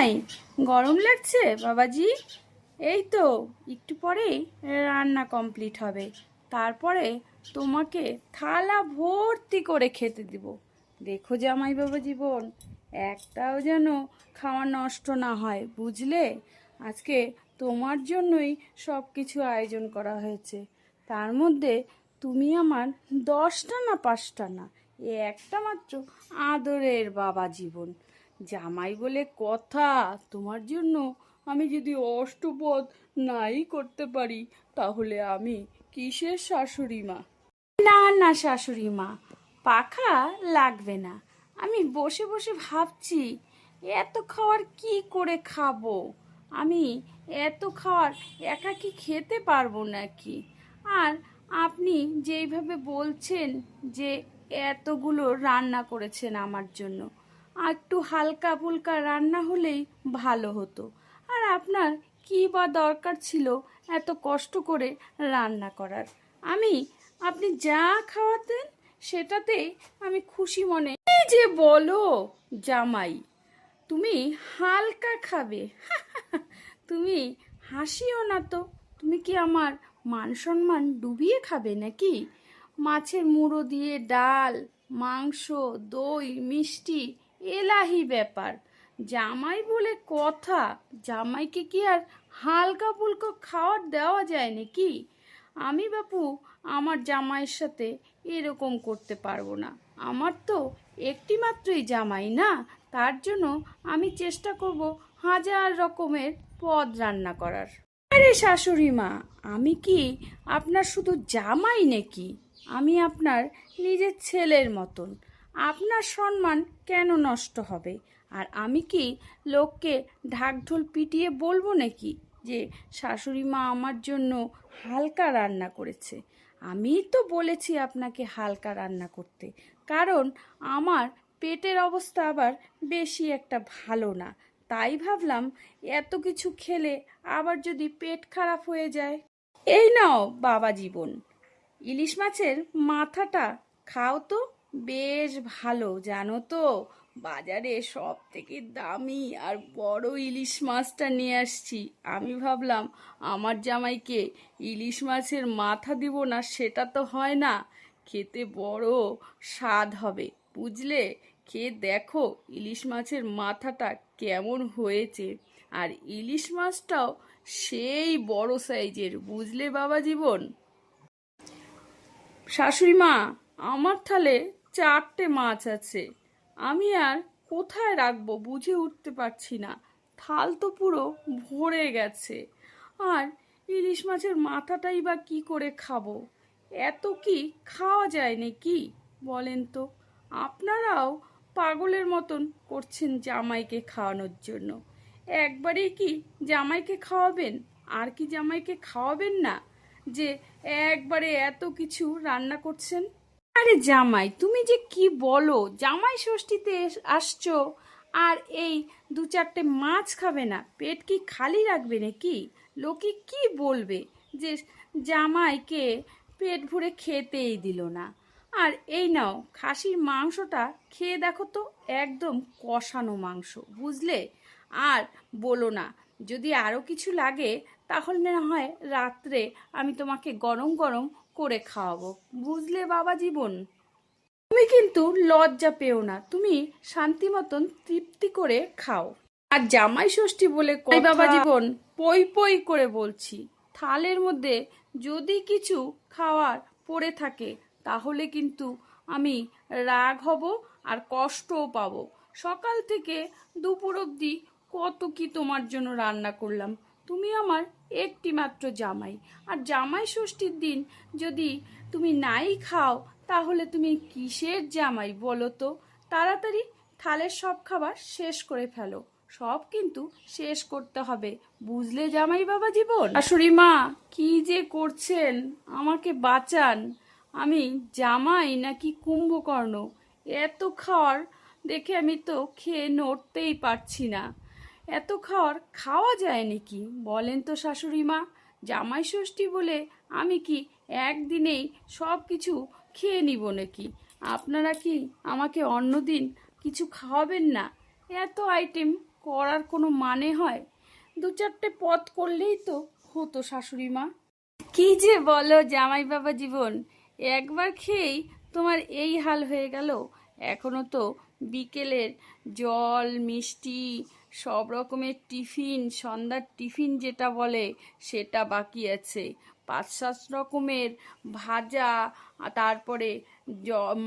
নাই, গরম লাগছে বাবাজি। এই তো একটু পরেই রান্না কমপ্লিট হবে, তারপরে তোমাকে থালা ভর্তি করে খেতে দিব। দেখো জামাই বাবা জীবন, একটাও যেন খাওয়া নষ্ট না হয়, বুঝলে? আজকে তোমার জন্যই সব কিছু আয়োজন করা হয়েছে। তার মধ্যে তুমি আমার 10টা না 5টা না, একটা মাত্র আদরের বাবা জীবন। জামাই বলে কথা, তোমার জন্য আমি যদি অষ্টপদ নাই করতে পারি তাহলে আমি কিসের শাশুড়ি মা? না না শাশুড়ি মা, পাখা লাগবে না। আমি বসে বসে ভাবছি এত খাওয়ার কি করে খাবো। আমি এত খাওয়ার একা কি খেতে পারবো নাকি? আর আপনি যেইভাবে বলছেন যে এতগুলো রান্না করেছেন আমার জন্য, আর একটু হালকা ফুলকা রান্না হলেই ভালো হতো। আর আপনার কি বা দরকার ছিল এত কষ্ট করে রান্না করার? আমি আপনি যা খাওয়াতেন সেটাতেই আমি খুশি মনে। এই যে বলো জামাই, তুমি হালকা খাবে? তুমি হাসিও না তো। তুমি কি আমার মান সম্মান ডুবিয়ে খাবে নাকি? মাছের মুড়ো দিয়ে ডাল, মাংস, দই, মিষ্টি, এলাহি ব্যাপার। জামাই বলে কথা, জামাইকে কি আর হালকা ফুলকা খাওয়ার দেওয়া যায় নাকি? আমি বাপু আমার জামাইয়ের সাথে এরকম করতে পারবো না। আমার তো একটি মাত্রই জামাই না, তার জন্য আমি চেষ্টা করব হাজার রকমের পদ রান্না করার। আরে শাশুড়ি মা, আমি কি আপনার শুধু জামাই নাকি? আমি আপনার নিজের ছেলের মতন। আপনার সম্মান কেন নষ্ট হবে? আর আমি কি লোককে ঢাকঢোল পিটিয়ে বলবো নাকি যে শাশুড়ি মা আমার জন্য হালকা রান্না করেছে? আমিই তো বলেছি আপনাকে হালকা রান্না করতে, কারণ আমার পেটের অবস্থা আবার বেশি একটা ভালো না। তাই ভাবলাম এত কিছু খেলে আবার যদি পেট খারাপ হয়ে যায়। এই নাও বাবা জীবন, ইলিশ মাছের মাথাটা খাও তো, বেশ ভালো জানো তো। বাজারে সব থেকে দামি আর বড় ইলিশ মাছটা নিয়ে আসছি। আমি ভাবলাম আমার জামাইকে ইলিশ মাছের মাথা দিব না, সেটা তো হয় না। খেতে বড় স্বাদ হবে, বুঝলে? খেয়ে দেখো ইলিশ মাছের মাথাটা কেমন হয়েছে। আর ইলিশ মাছটাও সেই বড় সাইজের, বুঝলে বাবা জীবন? শাশুড়ি মা, আমার থালে 4টে মাছ আছে, আমি আর কোথায় রাখবো বুঝে উঠতে পারছি না। থাল তো পুরো ভরে গেছে। আর ইলিশ মাছের মাথাটাই বা কি করে খাবো? এত কি খাওয়া যায় নাকি বলেন তো? আপনারাও পাগলের মতন করছেন জামাইকে খাওয়ানোর জন্য। একবারেই কি জামাইকে খাওয়াবেন? আর কি জামাইকে খাওয়াবেন না যে একবারে এত কিছু রান্না করছেন? আরে জামাই, তুমি যে কি বলো? জামাই ষষ্ঠীতে আসছো আর এই 2-4টে মাছ খাবে না? পেট কি খালি রাখবে নাকি? লোকে কি বলবে যে জামাইকে পেট ভরে খেতেই দিল না? আর এই নাও খাসির মাংসটা খেয়ে দেখো তো, একদম কষানো মাংস, বুঝলে? আর বলো না, যদি আরও কিছু লাগে তাহলে না হয় রাত্রে আমি তোমাকে গরম গরম করে খাওয়াবো, বুঝলে বাবা জীবন? তুমি কিন্তু লজ্জা পেও না, তুমি শান্তি মতন তৃপ্তি করে খাও। আর জামাই ষষ্ঠী বলে কই বাবা জীবন, পই পই করে বলছি, থালের মধ্যে যদি কিছু খাওয়ার পড়ে থাকে তাহলে কিন্তু আমি রাগ হব আর কষ্টও পাবো। সকাল থেকে দুপুর অবধি কত কি তোমার জন্য রান্না করলাম। তুমি আমার একটি মাত্র জামাই, আর জামাই ষষ্ঠীর দিন যদি তুমি নাই খাও তাহলে তুমি কিসের জামাই বলো তো? তাড়াতাড়ি থালের সব খাবার শেষ করে ফেলো, সব কিন্তু শেষ করতে হবে, বুঝলে জামাই বাবা জীবন? শাশুড়ি মা কি যে করছেন, আমাকে বাঁচান। আমি জামাই নাকি কুম্ভকর্ণ? এত খাওয়ার দেখে আমি তো খেয়ে নড়তেই পারছি না। এত খাওয়ার খাওয়া যায় নাকি বলেন তো শাশুড়ি মা? জামাই ষষ্ঠী বলে আমি কি একদিনেই সব কিছু খেয়ে নিব নাকি? আপনারা কি আমাকে অন্যদিন কিছু খাওয়াবেন না? এত আইটেম করার কোনো মানে হয়? দু চারটে পদ করলেই তো হতো শাশুড়ি মা। কি যে বলো জামাই বাবা জীবন, একবার খেয়েই তোমার এই হাল হয়ে গেল। এখনো তো বিকেলের জল মিষ্টি সব রকমের টিফিন, সন্ধ্যার টিফিন যেটা বলে সেটা বাকি আছে। 5-7 রকমের ভাজা, তারপরে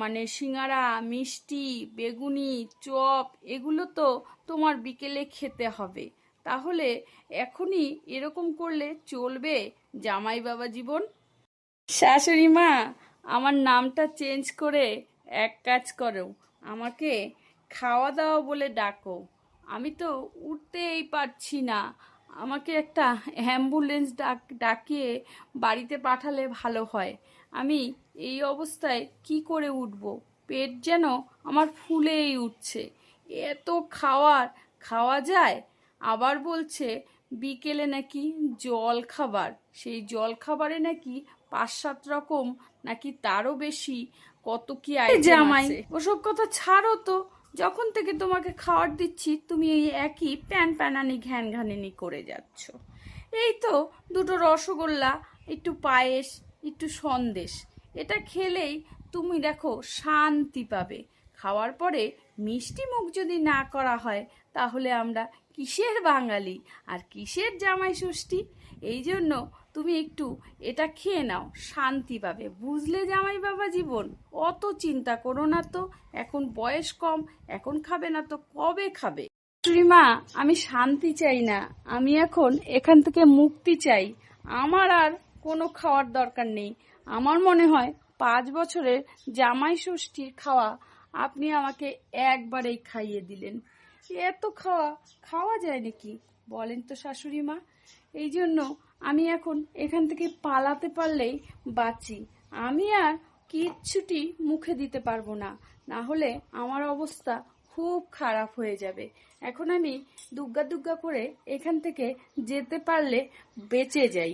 মানে সিঙ্গারা, মিষ্টি, বেগুনি, চপ, এগুলো তো তোমার বিকেলে খেতে হবে। তাহলে এখনই এরকম করলে চলবে জামাই বাবা জীবন? শাশুড়ি মা, আমার নামটা চেঞ্জ করে এক কাজ করো, আমাকে খাওয়া দাওয়া বলে ডাকো। আমি তো উঠতেই পারছি না, আমাকে একটা অ্যাম্বুলেন্স ডাকিয়ে বাড়িতে পাঠালে ভালো হয়। আমি এই অবস্থায় কি করে উঠবো? পেট যেন আমার ফুলেই উঠছে। এত খাওয়া যায়? আবার বলছে বিকেলে নাকি জল খাবার, সেই জল খাবারে নাকি 5-7 রকম নাকি তারও বেশি কত কি আইটেম জামাই আছে। ওসব কথা ছাড়ো তো, যখন থেকে তোমাকে খাবার দিচ্ছি তুমি এই একই প্যান প্যানানি ঘ্যান ঘানিনি করে যাচ্ছ। এই তো দুটো রসগোল্লা, একটু পায়েস, একটু সন্দেশ, এটা খেলেই তুমি দেখো শান্তি পাবে। খাওয়ার পরে মিষ্টি মুখ যদি না করা হয় তাহলে আমরা কিসের বাঙালি আর কিসের জামাই ষষ্ঠী? এই জন্য তুমি একটু এটা খেয়ে নাও, শান্তি পাবে, বুঝলে জামাই বাবা জীবন? অত চিন্তা করো না তো, এখন বয়স কম, এখন খাবে না তো কবে খাবে? মা, আমি শান্তি চাই না, আমি এখন এখান থেকে মুক্তি চাই। আমার আর কোনো খাওয়ার দরকার নেই। আমার মনে হয় 5 বছরের জামাই ষষ্ঠীর খাওয়া আপনি আমাকে একবারেই খাইয়ে দিলেন। এত খাওয়া যায় নাকি বলেন তো শাশুড়ি মা? এই জন্য আমি এখন এখান থেকে পালাতে পারলেই বাঁচি। আমি আর কিচ্ছুটি মুখে দিতে পারবো না, না হলে আমার অবস্থা খুব খারাপ হয়ে যাবে। এখন আমি দুগ্গা দুগ্গা করে এখান থেকে যেতে পারলে বেঁচে যাই।